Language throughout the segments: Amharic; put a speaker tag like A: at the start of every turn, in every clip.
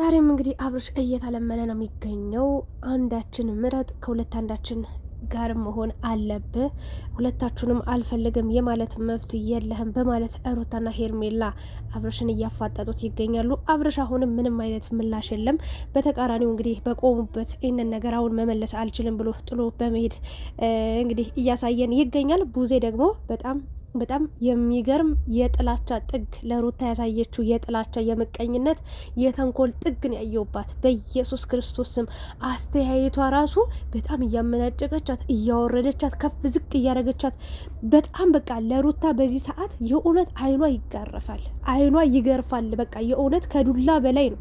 A: ዛሬም እንግዲህ አብርሽ እየተለመነ ነው የሚገኘው። አንዳችን ምረጥ፣ ከሁለት አንዳችን ጋር መሆን አለብህ፣ ሁለታችሁንም አልፈልግም የማለት መብት የለህም በማለት ሩታና ሄርሜላ አብርሽን እያፋጠጡት ይገኛሉ። አብርሽ አሁንም ምንም አይነት ምላሽ የለም። በተቃራኒው እንግዲህ በቆሙበት ይህንን ነገር አሁን መመለስ አልችልም ብሎ ጥሎ በመሄድ እንግዲህ እያሳየን ይገኛል። ቡዜ ደግሞ በጣም የሚገርም የጥላቻ ጥግ ለሩታ ያሳየችው የጥላቻ የምቀኝነት የተንኮል ጥግን ያየውባት በኢየሱስ ክርስቶስ ስም። አስተያየቷ ራሱ በጣም እያመናጨቀቻት እያወረደቻት ከፍ ዝቅ እያደረገቻት በጣም በቃ ለሩታ በዚህ ሰዓት የእውነት አይኗ ይጋረፋል፣ አይኗ ይገርፋል። በቃ የእውነት ከዱላ በላይ ነው፣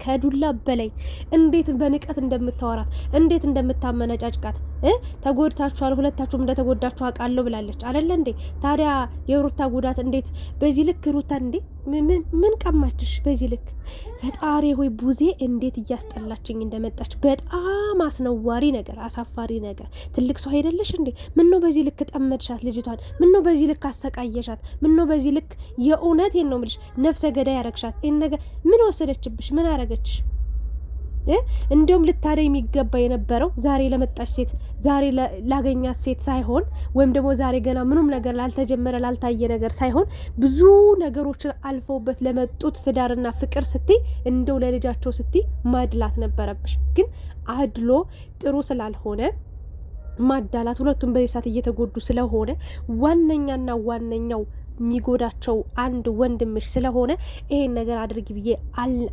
A: ከዱላ በላይ እንዴት በንቀት እንደምታወራት እንዴት እንደምታመነጫጭቃት ተጎድታችኋል፣ ሁለታችሁም እንደተጎዳችሁ አውቃለሁ ብላለች አይደለ እንዴ? ታዲያ የሩታ ጉዳት እንዴት በዚህ ልክ ሩታን እንዴ ምን ቀማችሽ በዚህ ልክ? ፈጣሪ ሆይ ቡዜ እንዴት እያስጠላችኝ እንደመጣች በጣም አስነዋሪ ነገር፣ አሳፋሪ ነገር። ትልቅ ሰው አይደለሽ እንዴ? ምን ነው በዚህ ልክ ጠመድሻት ልጅቷን? ምን ነው በዚህ ልክ አሰቃየሻት? ምን ነው በዚህ ልክ የእውነቴን ነው የምልሽ ነፍሰ ገዳይ ያረግሻት? ይሄን ነገር ምን ወሰደችብሽ? ምን አረገችሽ? እንዲሁም ልታደይ የሚገባ የነበረው ዛሬ ለመጣች ሴት፣ ዛሬ ላገኛት ሴት ሳይሆን ወይም ደግሞ ዛሬ ገና ምንም ነገር ላልተጀመረ ላልታየ ነገር ሳይሆን ብዙ ነገሮችን አልፈውበት ለመጡት ትዳርና ፍቅር ስትይ እንደው ለልጃቸው ስትይ ማድላት ነበረብሽ። ግን አድሎ ጥሩ ስላልሆነ ማዳላት፣ ሁለቱም በዚህ ሰዓት እየተጎዱ ስለሆነ ዋነኛና ዋነኛው የሚጎዳቸው አንድ ወንድምሽ ስለሆነ ይሄን ነገር አድርጊ ብዬ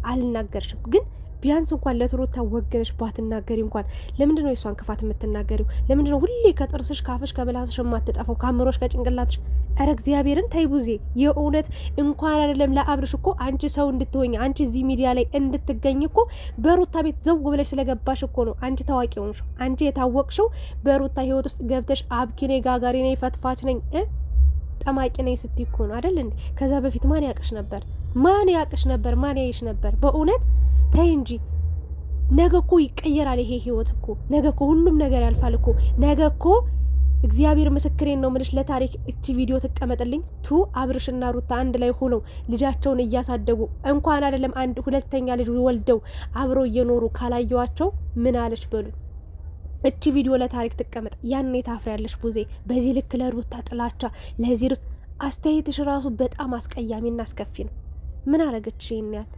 A: አልናገርሽም። ግን ቢያንስ እንኳን ለትሮታ ወገነሽ ባትናገሪ እንኳን ለምንድን ነው የሷን ክፋት የምትናገሪው? ለምንድን ነው ሁሌ ከጥርስሽ ካፍሽ ከምላስሽ የማትጠፋው ከአእምሮሽ ከጭንቅላትሽ? ኧረ እግዚአብሔርን ተይ ቡዜ። የእውነት እንኳን አይደለም ለአብርሽ እኮ አንቺ ሰው እንድትሆኝ አንቺ እዚህ ሚዲያ ላይ እንድትገኝ እኮ በሩታ ቤት ዘው ብለሽ ስለገባሽ እኮ ነው አንቺ ታዋቂ ሆንሽው። አንቺ የታወቅሽው በሩታ ህይወት ውስጥ ገብተሽ አብኪ ነኝ፣ ጋጋሪ ነኝ፣ ፈትፋች ነኝ፣ ጠማቂ ነኝ ስትይ እኮ ነው አይደል እንዴ? ከዛ በፊት ማን ያቅሽ ነበር? ማን ያቅሽ ነበር? ማን ያይሽ ነበር? በእውነት ተይ እንጂ። ነገ እኮ ይቀየራል ይሄ ህይወት እኮ። ነገ እኮ ሁሉም ነገር ያልፋል እኮ። ነገ እኮ እግዚአብሔር ምስክሬን ነው ምልሽ፣ ለታሪክ እቺ ቪዲዮ ትቀመጥልኝ። አብርሽና ሩታ አንድ ላይ ሆነው ልጃቸውን እያሳደጉ እንኳን አይደለም አንድ ሁለተኛ ልጅ ወልደው አብረው እየኖሩ ካላየዋቸው ምን አለች በሉ። እቺ ቪዲዮ ለታሪክ ትቀመጥ። ያኔ ታፍሪያለሽ ቡዜ። በዚህ ልክ ለሩታ ጥላቻ፣ ለዚህ አስተያየትሽ ራሱ በጣም አስቀያሚና አስከፊ ነው። ምን አረገች ይሄን ያህል?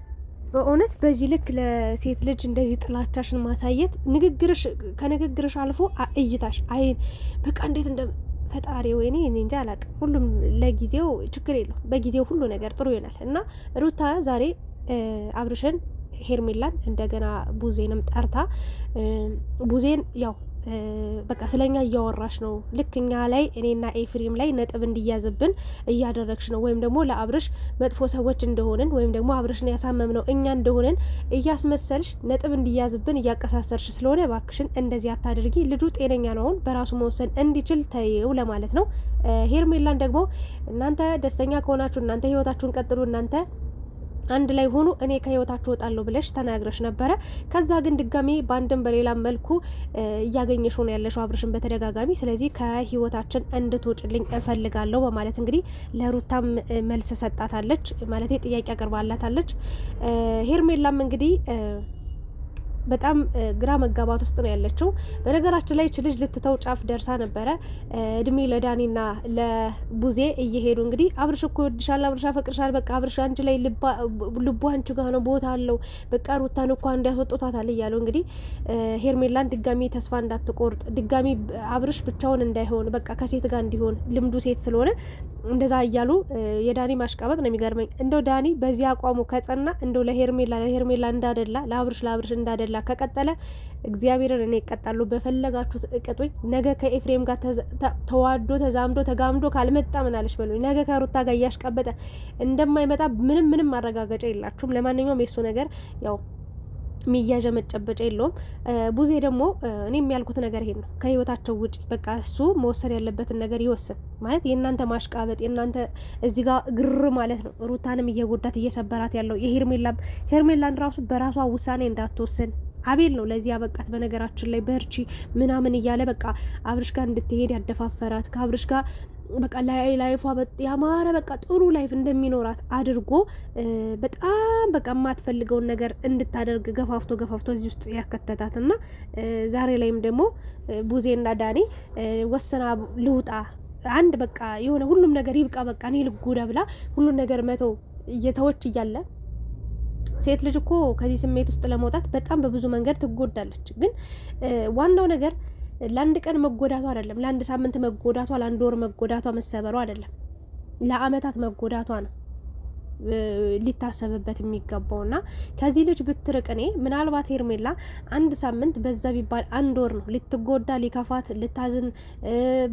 A: በእውነት በዚህ ልክ ለሴት ልጅ እንደዚህ ጥላቻሽን ማሳየት፣ ንግግርሽ ከንግግርሽ አልፎ እይታሽ አይን በቃ እንዴት እንደ ፈጣሪ ወይኔ እኔ እንጃ አላቅም። ሁሉም ለጊዜው ችግር የለው፣ በጊዜው ሁሉ ነገር ጥሩ ይሆናል። እና ሩታ ዛሬ አብርሽን ሄርሜላን እንደገና ቡዜንም ጠርታ ቡዜን ያው በቃ ስለኛ እያወራሽ ነው፣ ልክ እኛ ላይ እኔና ኤፍሬም ላይ ነጥብ እንዲያዝብን እያደረግሽ ነው፣ ወይም ደግሞ ለአብርሽ መጥፎ ሰዎች እንደሆንን ወይም ደግሞ አብርሽን ያሳመምነው እኛ እንደሆንን እያስመሰልሽ ነጥብ እንዲያዝብን እያቀሳሰርሽ ስለሆነ እባክሽን እንደዚህ አታድርጊ። ልጁ ጤነኛ ነው፣ አሁን በራሱ መወሰን እንዲችል ተይው ለማለት ነው። ሄርሜላን ደግሞ እናንተ ደስተኛ ከሆናችሁ እናንተ ህይወታችሁን ቀጥሉ፣ እናንተ አንድ ላይ ሆኑ፣ እኔ ከህይወታችሁ ወጣለሁ ብለሽ ተናግረሽ ነበረ። ከዛ ግን ድጋሚ በአንድም በሌላ መልኩ እያገኘሽ ሆነ ያለሽው አብርሽን በተደጋጋሚ። ስለዚህ ከህይወታችን እንድትወጭልኝ እፈልጋለሁ በማለት እንግዲህ ለሩታም መልስ ሰጣታለች፣ ማለት ጥያቄ አቅርባላታለች። ሄርሜላም እንግዲህ በጣም ግራ መጋባት ውስጥ ነው ያለችው። በነገራችን ላይ ልጅ ልትተው ጫፍ ደርሳ ነበረ። እድሜ ለዳኒና ለቡዜ እየሄዱ እንግዲህ አብርሽ እኮ ይወድሻል፣ አብርሽ ያፈቅርሻል፣ በቃ አብርሽ አንቺ ላይ ልቡ አንቺ ጋር ነው፣ ቦታ አለው፣ በቃ ሩታን እኮ እንዲያስወጡታታል እያሉ እንግዲህ ሄርሜላን ድጋሚ ተስፋ እንዳትቆርጥ፣ ድጋሚ አብርሽ ብቻውን እንዳይሆን፣ በቃ ከሴት ጋር እንዲሆን ልምዱ ሴት ስለሆነ እንደዛ እያሉ የዳኒ ማሽቃበጥ ነው የሚገርመኝ። እንደው ዳኒ በዚህ አቋሙ ከጸና እንደው ለሄርሜላ እንዳደላ ለአብርሽ እንዳደላ ከቀጠለ እግዚአብሔርን እኔ ይቀጣሉ፣ በፈለጋችሁት እቅጡኝ። ነገ ከኤፍሬም ጋር ተዋዶ ተዛምዶ ተጋምዶ ካልመጣ ምን አለሽ በሉኝ። ነገ ከሩታ ጋር እያሽቀበጠ እንደማይመጣ ምንም ማረጋገጫ የላችሁም። ለማንኛውም የሱ ነገር ያው ሚያዣ መጨበጫ የለውም። ቡዜ ደግሞ እኔ የሚያልኩት ነገር ይሄን ነው፣ ከህይወታቸው ውጪ በቃ እሱ መወሰን ያለበትን ነገር ይወስን። ማለት የእናንተ ማሽቃበጥ የእናንተ እዚህ ጋር ግር ማለት ነው ሩታንም እየጎዳት እየሰበራት ያለው። ሄርሜላን ራሱ በራሷ ውሳኔ እንዳትወስን አቤል ነው ለዚህ ያበቃት። በነገራችን ላይ በርቺ ምናምን እያለ በቃ አብርሽ ጋር እንድትሄድ ያደፋፈራት፣ ከአብርሽ ጋር በቃ ላይፏ ያማረ በቃ ጥሩ ላይፍ እንደሚኖራት አድርጎ በጣም በቃ የማትፈልገውን ነገር እንድታደርግ ገፋፍቶ እዚህ ውስጥ ያከተታትና ዛሬ ላይም ደግሞ ቡዜና ዳኒ ወሰና ልውጣ አንድ በቃ የሆነ ሁሉም ነገር ይብቃ በቃ እኔ ልጎዳ ብላ ሁሉም ነገር መተው እየተወች እያለ ሴት ልጅ እኮ ከዚህ ስሜት ውስጥ ለመውጣት በጣም በብዙ መንገድ ትጎዳለች። ግን ዋናው ነገር ለአንድ ቀን መጎዳቷ አይደለም፣ ለአንድ ሳምንት መጎዳቷ፣ ለአንድ ወር መጎዳቷ፣ መሰበሯ አይደለም፣ ለአመታት መጎዳቷ ነው ሊታሰብበት የሚገባውና ከዚህ ልጅ ብትርቅ እኔ ምናልባት ሄርሜላ አንድ ሳምንት በዛ ቢባል አንድ ወር ነው ልትጎዳ፣ ሊከፋት፣ ልታዝን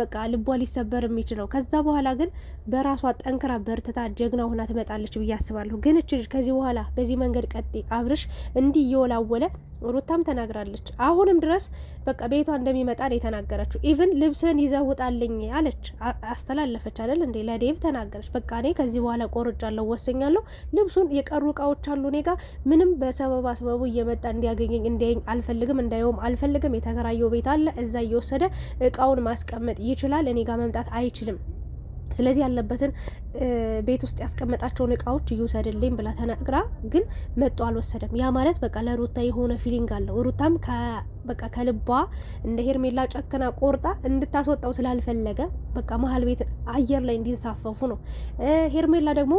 A: በቃ ልቧ ሊሰበር የሚችለው። ከዛ በኋላ ግን በራሷ ጠንክራ በርትታ ጀግና ሆና ትመጣለች ብዬ አስባለሁ። ግን እቺ ልጅ ከዚህ በኋላ በዚህ መንገድ ቀጥ አብርሽ እንዲህ እየወላወለ ሩታም ተናግራለች። አሁንም ድረስ በቃ ቤቷ እንደሚመጣ ነው የተናገረችው። ኢቭን ልብስን ይዘውጣልኝ አለች፣ አስተላለፈች አይደል እንዴ? ለዴቭ ተናገረች። በቃ እኔ ከዚህ በኋላ ቆርጫለሁ፣ ወሰኛለሁ። ልብሱን የቀሩ እቃዎች አሉ እኔ ጋር ምንም በሰበብ አስበቡ እየመጣ እንዲያገኘኝ እንዲያየኝ አልፈልግም፣ እንዳየውም አልፈልግም። የተከራየው ቤት አለ፣ እዛ እየወሰደ እቃውን ማስቀመጥ ይችላል፣ እኔ ጋር መምጣት አይችልም። ስለዚህ ያለበትን ቤት ውስጥ ያስቀመጣቸውን እቃዎች እየወሰደልኝ ብላ ተናግራ ግን መጥቶ አልወሰደም። ያ ማለት በቃ ለሩታ የሆነ ፊሊንግ አለው። ሩታም በቃ ከልቧ እንደ ሄርሜላ ጨክና ቆርጣ እንድታስወጣው ስላልፈለገ በቃ መሀል ቤት አየር ላይ እንዲንሳፈፉ ነው። ሄርሜላ ደግሞ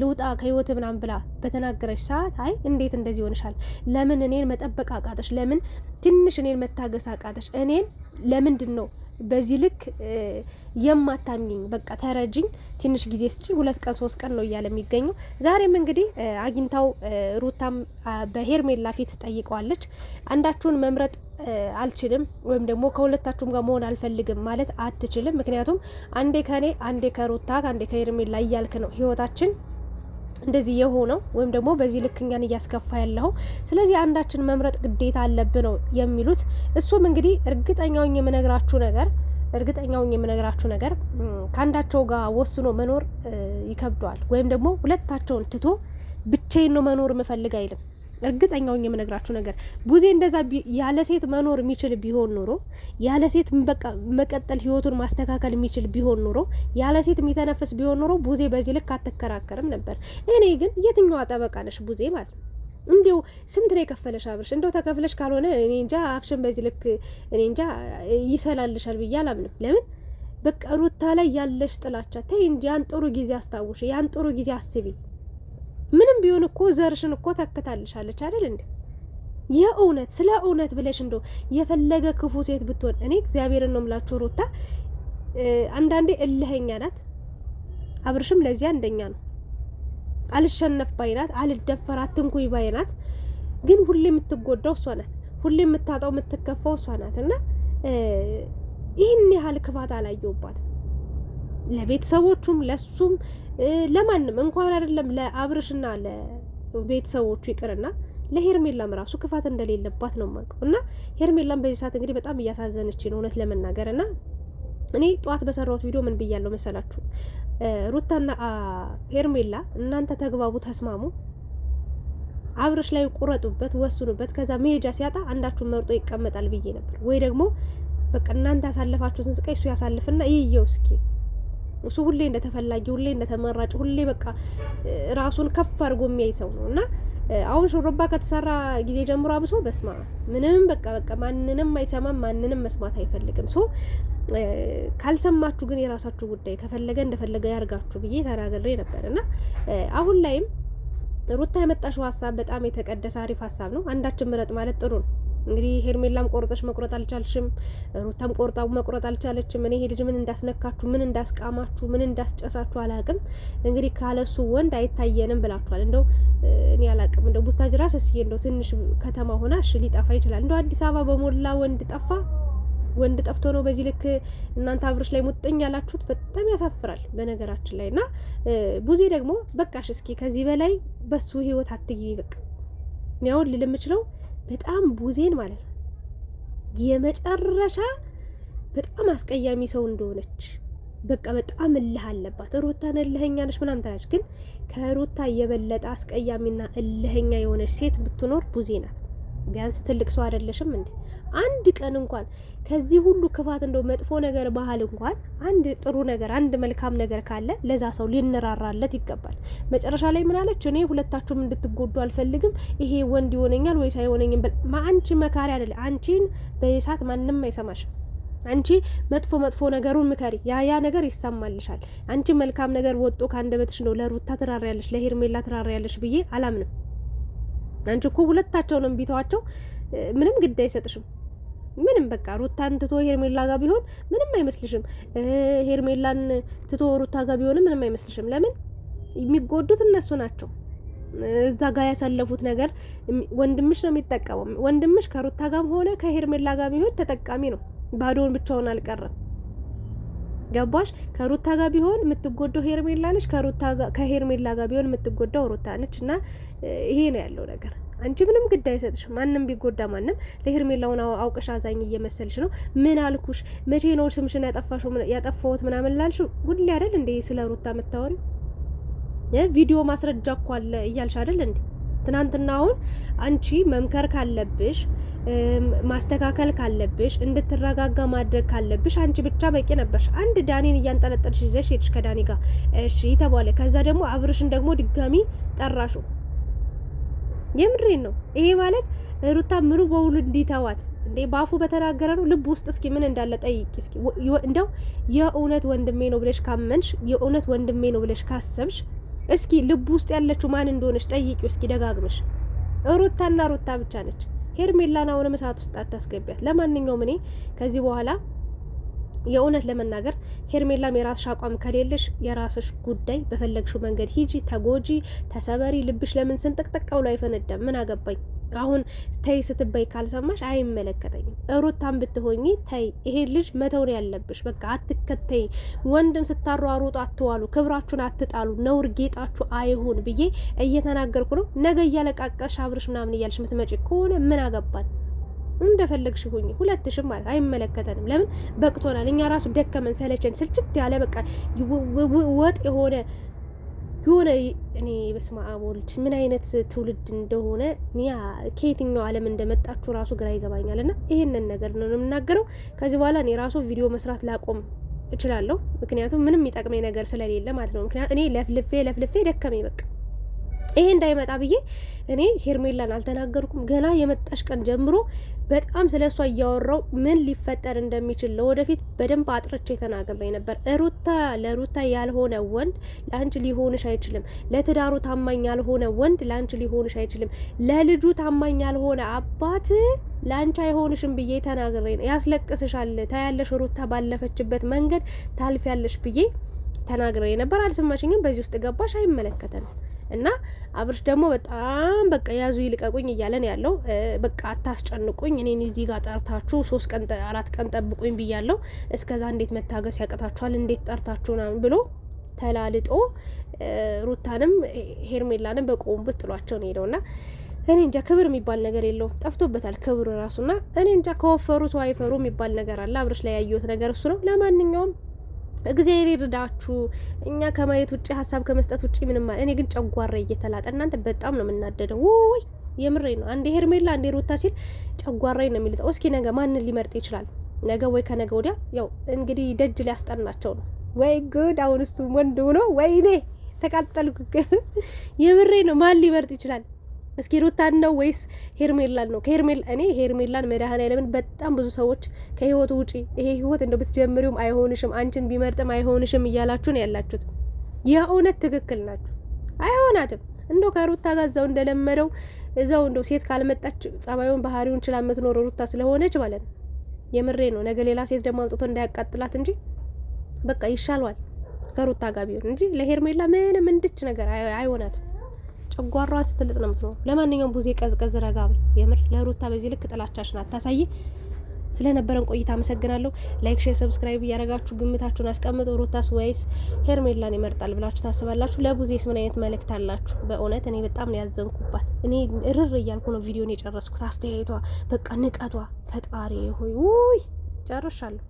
A: ልውጣ ከህይወት ምናምን ብላ በተናገረች ሰዓት አይ እንዴት እንደዚህ ሆነሻል? ለምን እኔን መጠበቅ አቃተሽ? ለምን ትንሽ እኔን መታገስ አቃተሽ? እኔን ለምንድን ነው በዚህ ልክ የማታምኝ? በቃ ተረጅኝ፣ ትንሽ ጊዜ ስጪ፣ 2 ቀን 3 ቀን ነው እያለ የሚገኘው። ዛሬም እንግዲህ አግኝታው ሩታም በሄርሜላ ፊት ጠይቀዋለች። አንዳችሁን መምረጥ አልችልም ወይም ደግሞ ከሁለታችሁም ጋር መሆን አልፈልግም ማለት አትችልም። ምክንያቱም አንዴ ከኔ አንዴ ከሩታ አንዴ ከሄርሜላ እያልክ ነው ህይወታችን እንደዚህ የሆነው ወይም ደግሞ በዚህ ልክ እኛን እያስከፋ ያለው። ስለዚህ አንዳችን መምረጥ ግዴታ አለብን ነው የሚሉት። እሱም እንግዲህ እርግጠኛው የምነግራችሁ ነገር ከአንዳቸው ጋር ወስኖ መኖር ይከብደዋል፣ ወይም ደግሞ ሁለታቸውን ትቶ ብቻዬን ነው መኖር የምፈልግ አይልም። እርግጠኛው የምነግራችሁ ነገር ቡዜ እንደዛ ያለ ሴት መኖር የሚችል ቢሆን ኖሮ፣ ያለ ሴት በቃ መቀጠል ህይወቱን ማስተካከል የሚችል ቢሆን ኖሮ፣ ያለ ሴት የሚተነፍስ ቢሆን ኖሮ ቡዜ በዚህ ልክ አትከራከርም ነበር። እኔ ግን የትኛዋ ጠበቃ ነሽ ቡዜ ማለት ነው? እንዲው ስንት ነው የከፈለሽ አብርሽ? እንደው ተከፍለሽ ካልሆነ እኔ እንጃ አፍሽን በዚህ ልክ እኔ እንጃ ይሰላልሻል ብዬ አላምንም። ለምን በቃ ሩታ ላይ ያለሽ ጥላቻ ተይ እንጂ ያን ጥሩ ጊዜ አስታውሽ፣ ያን ጥሩ ጊዜ አስቢ። ምንም ቢሆን እኮ ዘርሽን እኮ ተከታልሻለች አይደል እንዴ? የእውነት ስለ እውነት ብለሽ እንደው የፈለገ ክፉ ሴት ብትሆን እኔ እግዚአብሔርን ነው የምላችሁ ሩታ አንዳንዴ እልህኛ ናት። አብርሽም ለዚያ አንደኛ ነው። አልሸነፍ ባይናት፣ አልደፈር አትንኩኝ ባይናት። ግን ሁሌ የምትጎዳው እሷ ናት። ሁሌ የምታጣው የምትከፋው እሷ ናት። እና ይህን ያህል ክፋት አላየውባትም። ለቤተሰቦቹም ለሱም ለማንም እንኳን አይደለም ለአብርሽና ለቤተሰቦቹ ይቅርና ለሄርሜላም ራሱ ክፋት እንደሌለባት ነው የማውቀው። እና ሄርሜላም በዚህ ሰዓት እንግዲህ በጣም እያሳዘነች ነው እውነት ለመናገር። እና እኔ ጠዋት በሰራሁት ቪዲዮ ምን ብያለሁ መሰላችሁ? ሩታና ሄርሜላ እናንተ ተግባቡ፣ ተስማሙ፣ አብርሽ ላይ ቁረጡበት፣ ወስኑበት። ከዛ መሄጃ ሲያጣ አንዳችሁን መርጦ ይቀመጣል ብዬ ነበር። ወይ ደግሞ በቃ እናንተ ያሳለፋችሁትን ስቃይ እሱ ያሳልፍና ይየው እስኪ እሱ ሁሌ እንደተፈላጊ፣ ሁሌ እንደተመራጭ፣ ሁሌ በቃ ራሱን ከፍ አድርጎ የሚያይ ሰው ነው። እና አሁን ሹሩባ ከተሰራ ጊዜ ጀምሮ አብሶ በስማ ምንም በቃ ማንንም አይሰማም፣ ማንንም መስማት አይፈልግም። ሶ ካልሰማችሁ ግን የራሳችሁ ጉዳይ፣ ከፈለገ እንደፈለገ ያርጋችሁ ብዬ ተናግሬ ነበር። እና አሁን ላይም ሩታ የመጣሽው ሀሳብ በጣም የተቀደሰ አሪፍ ሀሳብ ነው። አንዳችን ምረጥ ማለት ጥሩ ነው። እንግዲህ ሄርሜላም ቆርጠሽ መቁረጥ አልቻልሽም፣ ሩታም ቆርጣ መቁረጥ አልቻለችም። እኔ ይሄ ልጅ ምን እንዳስነካችሁ፣ ምን እንዳስቃማችሁ፣ ምን እንዳስጨሳችሁ አላቅም። እንግዲህ ካለሱ ወንድ አይታየንም ብላችኋል። እንደው እኔ አላቅም። እንደው ቡታጅራስ እስኪ እንደው ትንሽ ከተማ ሆና እሺ ሊጠፋ ይችላል። እንደው አዲስ አበባ በሞላ ወንድ ጠፋ። ወንድ ጠፍቶ ነው በዚህ ልክ እናንተ አብርሽ ላይ ሙጥኝ ያላችሁት። በጣም ያሳፍራል በነገራችን ላይ። እና ቡዜ ደግሞ በቃሽ፣ እስኪ ከዚህ በላይ በሱ ህይወት አትግቢ። በቃ እኔ አሁን ልል የምችለው በጣም ቡዜን ማለት ነው የመጨረሻ በጣም አስቀያሚ ሰው እንደሆነች በቃ በጣም እልህ አለባት። ሩታን እልህኛ ነች ምናምን ትላለች፣ ግን ከሩታ የበለጠ አስቀያሚና እልህኛ የሆነች ሴት ብትኖር ቡዜ ናት። ቢያንስ ትልቅ ሰው አይደለሽም እንዴ? አንድ ቀን እንኳን ከዚህ ሁሉ ክፋት እንደው መጥፎ ነገር ባህል እንኳን አንድ ጥሩ ነገር አንድ መልካም ነገር ካለ ለዛ ሰው ሊንራራለት ይገባል። መጨረሻ ላይ ምን አለች? እኔ ሁለታችሁም እንድትጎዱ አልፈልግም፣ ይሄ ወንድ ይሆነኛል ወይስ አይሆነኝም። አንቺ መካሪ አይደለ፣ አንቺን በእሳት ማንም አይሰማሽም። አንቺ መጥፎ ነገሩን ምከሪ፣ ያ ነገር ይሰማልሻል። አንቺ መልካም ነገር ወጦ ካንደበትሽ ነው ለሩታ ትራሪያለሽ፣ ለሄርሜላ ትራሪያለሽ ብዬ አላምንም። አንቺ እኮ ሁለታቸውንም ቢተዋቸው ምንም ግድ አይሰጥሽም። ምንም በቃ ሩታን ትቶ ሄርሜላ ጋር ቢሆን ምንም አይመስልሽም። ሄርሜላን ትቶ ሩታ ጋር ቢሆን ምንም አይመስልሽም። ለምን? የሚጎዱት እነሱ ናቸው። እዛ ጋር ያሳለፉት ነገር ወንድምሽ ነው የሚጠቀመው። ወንድምሽ ከሩታ ጋርም ሆነ ከሄርሜላ ጋር ቢሆን ተጠቃሚ ነው። ባዶውን ብቻውን አልቀረም። ገባሽ? ከሩታ ጋር ቢሆን የምትጎዳው ሄርሜላ ነች፣ ከሄርሜላ ጋር ቢሆን የምትጎዳው ሩታ ነች። እና ይሄ ነው ያለው ነገር። አንቺ ምንም ግድ አይሰጥሽም። ማንም ቢጎዳ ማንም ለሄርሜላውን አውቀሽ አዛኝ እየመሰልሽ ነው። ምን አልኩሽ? መቼ ነው ስምሽን ያጠፋሁት ምናምን ላልሽ ሁሌ አይደል እንዴ ስለ ሩታ የምታወሪው? ቪዲዮ ማስረጃ እኮ አለ እያልሽ አይደል እንዴ? ትናንትና አሁን አንቺ መምከር ካለብሽ ማስተካከል ካለብሽ እንድትረጋጋ ማድረግ ካለብሽ አንቺ ብቻ በቂ ነበርሽ። አንድ ዳኒን እያንጠለጠልሽ ይዘሽ ሄድሽ ከዳኒ ጋር እሺ ተባለ። ከዛ ደግሞ አብርሽን ደግሞ ድጋሚ ጠራሹ። የምሬን ነው። ይሄ ማለት ሩታ ምሩ በውሉ እንዲተዋት እንዴ ባፉ በተናገረ ነው። ልብ ውስጥ እስኪ ምን እንዳለ ጠይቂ እስኪ። እንደው የእውነት ወንድሜ ነው ብለሽ ካመንሽ፣ የእውነት ወንድሜ ነው ብለሽ ካሰብሽ እስኪ ልብ ውስጥ ያለችው ማን እንደሆነች ጠይቂው እስኪ ደጋግመሽ። ሩታና ሩታ ብቻ ነች። ሄርሜላን አሁንም እሳት ውስጥ አታስገቢያት። ለማንኛውም እኔ ከዚህ በኋላ የእውነት ለመናገር ሄርሜላም የራስሽ አቋም ከሌለሽ የራስሽ ጉዳይ፣ በፈለግሽው መንገድ ሂጂ፣ ተጎጂ፣ ተሰበሪ። ልብሽ ለምን ስንጥቅጥቅ ብሎ አይፈነዳም? ምን አገባኝ? አሁን ተይ ስትበይ ካልሰማሽ አይመለከተኝም። ሩታም ብትሆኚ ተይ፣ ይሄ ልጅ መተውን ያለብሽ በቃ አትከተይ። ወንድን ስታሯሩጡ አትዋሉ፣ ክብራችሁን አትጣሉ፣ ነውር ጌጣችሁ አይሁን ብዬ እየተናገርኩ ነው። ነገ እያለቃቀሽ አብርሽ ምናምን እያልሽ ምትመጪ ከሆነ ምን አገባን? እንደፈለግሽ ሁኚ። ሁለትሽም ማለት አይመለከተንም። ለምን በቅቶናል። እኛ ራሱ ደከመን፣ ሰለቸን፣ ስልችት ያለ በቃ ወጥ የሆነ እኔ በስመ አብ ወልድ ምን አይነት ትውልድ እንደሆነ ከየትኛው ዓለም እንደመጣችሁ ራሱ ግራ ይገባኛል። እና ይሄንን ነገር ነው የምናገረው። ከዚህ በኋላ እኔ ራሱ ቪዲዮ መስራት ላቆም እችላለሁ። ምክንያቱም ምንም የሚጠቅመኝ ነገር ስለሌለ ማለት ነው። ምክንያቱም እኔ ለፍልፌ ደከመኝ በቃ። ይሄ እንዳይመጣ ብዬ እኔ ሄርሜላን አልተናገርኩም። ገና የመጣሽ ቀን ጀምሮ በጣም ስለሷ እያወራው ምን ሊፈጠር እንደሚችል ለወደፊት በደንብ አጥርቼ ተናግሬ ነበር። ለሩታ ያልሆነ ወንድ ለአንቺ ሊሆንሽ አይችልም። ለትዳሩ ታማኝ ያልሆነ ወንድ ለአንቺ ሊሆንሽ አይችልም። ለልጁ ታማኝ ያልሆነ አባት ለአንቺ አይሆንሽም ብዬ ተናግሬ ነው። ያስለቅስሻል፣ ታያለሽ፣ ሩታ ባለፈችበት መንገድ ታልፊያለሽ ብዬ ተናግሬ ነበር። አልሰማሽኝም። በዚህ ውስጥ ገባሽ። አይመለከተንም። እና አብርሽ ደግሞ በጣም በቃ ያዙ ይልቀቁኝ እያለን ያለው በቃ አታስጨንቁኝ፣ እኔን እዚህ ጋር ጠርታችሁ 3 ቀን 4 ቀን ጠብቁኝ ብያለሁ። እስከዛ እንዴት መታገስ ያቀታችኋል? እንዴት ጠርታችሁ ምናምን ብሎ ተላልጦ ሩታንም ሄርሜላንም በቆሙበት ጥሏቸው ነው ሄደውና እኔ እንጃ ክብር የሚባል ነገር የለውም። ጠፍቶበታል ክብር ራሱና እኔ እንጃ ከወፈሩ ሰው አይፈሩ የሚባል ነገር አለ። አብርሽ ላይ ያየሁት ነገር እሱ ነው። ለማንኛውም እግዚአብሔር ይርዳችሁ። እኛ ከማየት ውጪ ሀሳብ ከመስጠት ውጪ ምንም ማለት። እኔ ግን ጨጓራ እየተላጠ እናንተ በጣም ነው የምናደደው። ወይ የምሬ ነው። አንዴ ሄርሜላ አንዴ ሩታ ሲል ጨጓራዬ ነው የሚልጠው። እስኪ ነገ ማንን ሊመርጥ ይችላል? ነገ ወይ ከነገ ወዲያ ያው እንግዲህ ደጅ ሊያስጠናቸው ነው። ወይ ጉድ! አሁን እሱ ወንድ ነው። ወይኔ ተቃጠልኩ። የምሬ ነው። ማን ሊመርጥ ይችላል? እስኪ ሩታን ነው ወይስ ሄርሜላን ነው? እኔ ሄርሜላን መድኃኔዓለምን በጣም ብዙ ሰዎች ከህይወቱ ውጪ ይሄ ህይወት እንደው ብትጀምሪውም አይሆንሽም፣ አንቺን ቢመርጥም አይሆንሽም እያላችሁ ነው ያላችሁት። የእውነት ትክክል ናችሁ። አይሆናትም። እንደው ከሩታ ጋር እዛው እንደለመደው እዛው እንደው ሴት ካልመጣች ጸባዩን ባህሪውን ችላ የምትኖር ሩታ ስለሆነች ማለት ነው። የምሬ ነው። ነገ ሌላ ሴት ደግሞ አምጥቶ እንዳያቃጥላት እንጂ በቃ ይሻሏል ከሩታ ጋር ቢሆን እንጂ ለሄርሜላ ምንም እንድች ነገር አይሆናትም። ጨጓራዋ ስትልጥ ነው የምትኖረው። ለማንኛውም ቡዜ ቀዝቀዝ ረጋ በይ። የምር ለሩታ በዚህ ልክ ጥላቻሽን አታሳይ። ስለነበረን ቆይታ አመሰግናለሁ። ላይክ፣ ሼር፣ ሰብስክራይብ እያደረጋችሁ ግምታችሁን አስቀምጡ። ሩታስ ወይስ ሄርሜላን ይመርጣል ብላችሁ ታስባላችሁ? ለቡዜስ ምን አይነት መልእክት አላችሁ? በእውነት እኔ በጣም ነው ያዘንኩባት። እኔ እርር እያልኩ ነው ቪዲዮን የጨረስኩት። አስተያየቷ በቃ ንቀቷ፣ ፈጣሪ ሆይ ውይ ጨርሻለሁ።